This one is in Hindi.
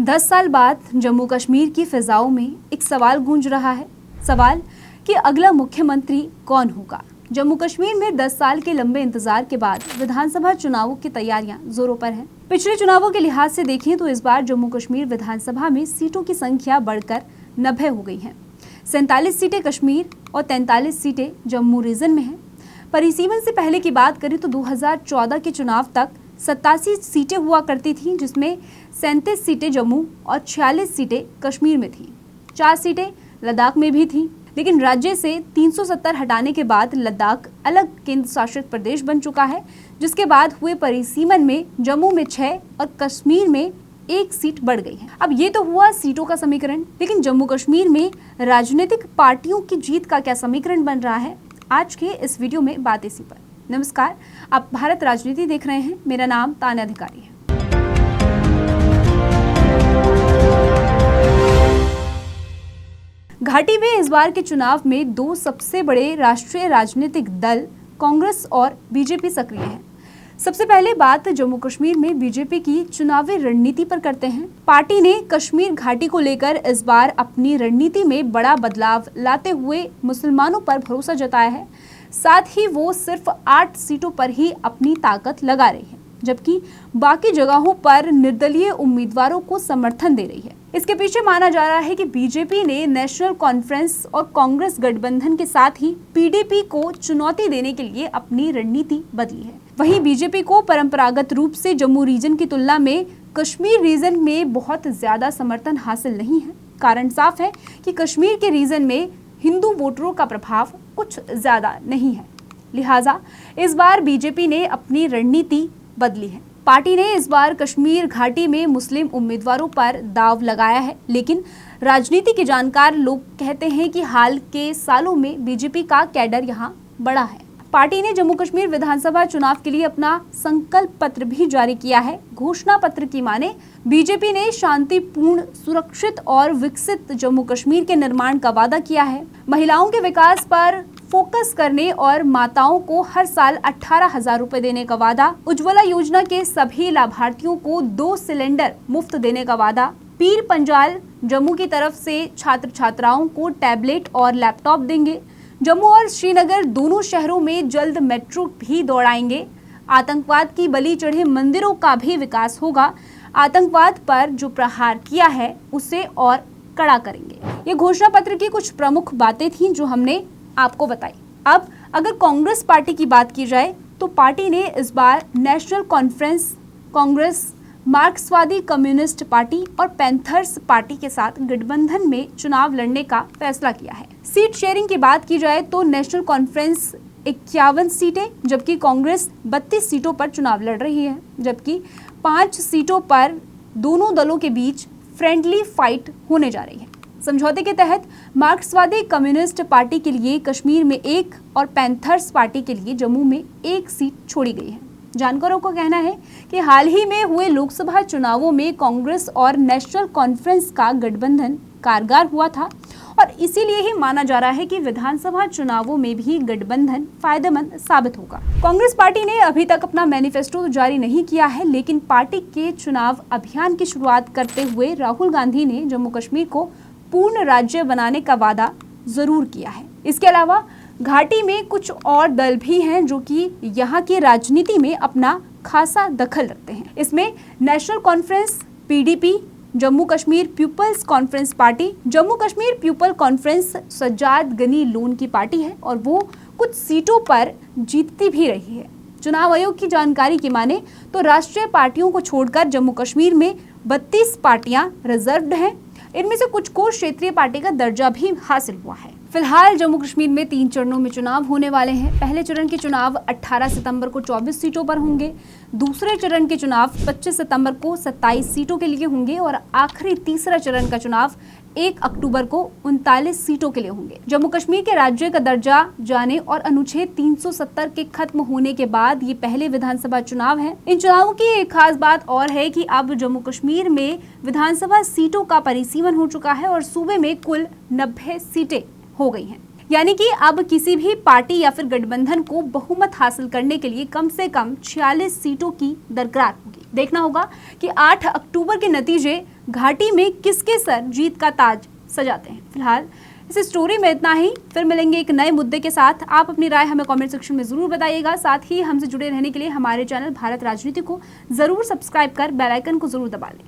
10 साल बाद जम्मू कश्मीर की फिजाओं में एक सवाल गूंज रहा है। सवाल कि अगला मुख्यमंत्री कौन होगा। जम्मू कश्मीर में 10 साल के लंबे इंतजार के बाद विधानसभा चुनावों की तैयारियां जोरों पर हैं। पिछले चुनावों के लिहाज से देखें तो इस बार जम्मू कश्मीर विधानसभा में सीटों की संख्या बढ़कर 90 हो गई है। 47 सीटें कश्मीर और 43 सीटें जम्मू रीजन में हैं। परिसीमन से पहले की बात करें तो 2014 के चुनाव तक 87 सीटें हुआ करती थीं, जिसमें 37 सीटें जम्मू और 46 सीटें कश्मीर में थीं। 4 सीटें लद्दाख में भी थीं, लेकिन राज्य से 370 हटाने के बाद लद्दाख अलग केंद्र शासित प्रदेश बन चुका है, जिसके बाद हुए परिसीमन में जम्मू में 6 और कश्मीर में 1 सीट बढ़ गई है। अब ये तो हुआ सीटों का समीकरण, लेकिन जम्मू कश्मीर में राजनीतिक पार्टियों की जीत का क्या समीकरण बन रहा है, आज के इस वीडियो में बात इसी पर। नमस्कार, आप भारत राजनीति देख रहे हैं। मेरा नाम तान्या अधिकारी है। घाटी में इस बार के चुनाव में 2 सबसे बड़े राष्ट्रीय राजनीतिक दल कांग्रेस और बीजेपी सक्रिय हैं। सबसे पहले बात जम्मू कश्मीर में बीजेपी की चुनावी रणनीति पर करते हैं। पार्टी ने कश्मीर घाटी को लेकर इस बार अपनी रणनीति में बड़ा बदलाव लाते हुए मुसलमानों पर भरोसा जताया है। साथ ही वो सिर्फ 8 सीटों पर ही अपनी ताकत लगा रही है, जबकि बाकी जगहों पर निर्दलीय उम्मीदवारों को समर्थन दे रही है। इसके पीछे माना जा रहा है कि बीजेपी ने नेशनल कॉन्फ्रेंस और कांग्रेस गठबंधन के साथ ही पीडीपी को चुनौती देने के लिए अपनी रणनीति बदली है। वहीं बीजेपी को परंपरागत रूप से जम्मू रीजन की तुलना में कश्मीर रीजन में बहुत ज्यादा समर्थन हासिल नहीं है। कारण साफ है कि कश्मीर के रीजन में हिंदू वोटरों का प्रभाव कुछ ज्यादा नहीं है, लिहाजा इस बार बीजेपी ने अपनी रणनीति बदली है। पार्टी ने इस बार कश्मीर घाटी में मुस्लिम उम्मीदवारों पर दांव लगाया है, लेकिन राजनीति के जानकार लोग कहते हैं कि हाल के सालों में बीजेपी का कैडर यहां बढ़ा है। पार्टी ने जम्मू कश्मीर विधानसभा चुनाव के लिए अपना संकल्प पत्र भी जारी किया है। घोषणा पत्र की माने बीजेपी ने शांतिपूर्ण, सुरक्षित और विकसित जम्मू कश्मीर के निर्माण का वादा किया है। महिलाओं के विकास पर फोकस करने और माताओं को हर साल 18,000 रुपए देने का वादा, उज्ज्वला योजना के सभी लाभार्थियों को 2 सिलेंडर मुफ्त देने का वादा, पीर पंजाल जम्मू की तरफ से छात्र छात्राओं को टैबलेट और लैपटॉप देंगे। जम्मू और श्रीनगर दोनों शहरों में जल्द मेट्रो भी दौड़ाएंगे। आतंकवाद की बलि चढ़े मंदिरों का भी विकास होगा। आतंकवाद पर जो प्रहार किया है उसे और कड़ा करेंगे। ये घोषणा पत्र की कुछ प्रमुख बातें थीं जो हमने आपको बताई। अब अगर कांग्रेस पार्टी की बात की जाए तो पार्टी ने इस बार नेशनल कॉन्फ्रेंस, कांग्रेस, मार्क्सवादी कम्युनिस्ट पार्टी और पैंथर्स पार्टी के साथ गठबंधन में चुनाव लड़ने का फैसला किया है। सीट शेयरिंग की बात की जाए तो नेशनल कॉन्फ्रेंस 51 सीटें, जबकि कांग्रेस 32 सीटों पर चुनाव लड़ रही है, जबकि 5 सीटों पर दोनों दलों के बीच फ्रेंडली फाइट होने जा रही है। समझौते के तहत मार्क्सवादी कम्युनिस्ट पार्टी के लिए कश्मीर में 1 और पैंथर्स पार्टी के लिए जम्मू में 1 सीट छोड़ी गई है। जानकारों का कहना है कि हाल ही में हुए लोकसभा चुनावों में कांग्रेस और नेशनल कॉन्फ्रेंस का गठबंधन कारगर हुआ था और इसीलिए ही माना जा रहा है कि विधानसभा चुनावों में भी गठबंधन फायदेमंद साबित होगा। कांग्रेस पार्टी ने अभी तक अपना मैनिफेस्टो जारी नहीं किया है, लेकिन पार्टी के चुनाव अभियान की शुरुआत करते हुए राहुल गांधी ने जम्मू कश्मीर को पूर्ण राज्य बनाने का वादा जरूर किया है। इसके अलावा घाटी में कुछ और दल भी हैं जो कि यहाँ की राजनीति में अपना खासा दखल रखते हैं। इसमें National Conference, PDP, Jammu Kashmir Peoples Conference party, Jammu Kashmir People Conference Sajjad Gani Lone की पार्टी है और वो कुछ सीटों पर जीतती भी रही है। चुनाव आयोग की जानकारी की माने तो राष्ट्रीय पार्टियों को छोड़कर जम्मू कश्मीर में 32 पार्टियां रिजर्व्ड हैं। इनमें से कुछ को क्षेत्रीय पार्टी का दर्जा भी हासिल हुआ है। फिलहाल जम्मू कश्मीर में 3 चरणों में चुनाव होने वाले हैं। पहले चरण के चुनाव 18 सितंबर को 24 सीटों पर होंगे। दूसरे चरण के चुनाव 25 सितंबर को 27 सीटों के लिए होंगे और आखिरी तीसरा चरण का चुनाव 1 अक्टूबर को 39 सीटों के लिए होंगे। जम्मू कश्मीर के राज्य का दर्जा जाने और अनुच्छेद 370 के खत्म होने के बाद ये पहले विधानसभा चुनाव है। इन चुनावों की एक खास बात और है कि अब जम्मू कश्मीर में विधानसभा सीटों का परिसीमन हो चुका है और सूबे में कुल 90 सीटें हो गई हैं। यानी कि अब किसी भी पार्टी या फिर गठबंधन को बहुमत हासिल करने के लिए कम से कम 46 सीटों की दरकार होगी। देखना होगा कि 8 अक्टूबर के नतीजे घाटी में किसके सर जीत का ताज सजाते हैं। फिलहाल इस स्टोरी में इतना ही, फिर मिलेंगे एक नए मुद्दे के साथ। आप अपनी राय हमें कमेंट सेक्शन में जरूर बताइएगा। साथ ही हमसे जुड़े रहने के लिए हमारे चैनल भारत राजनीति को जरूर सब्सक्राइब कर बेल आइकन को जरूर दबा लें।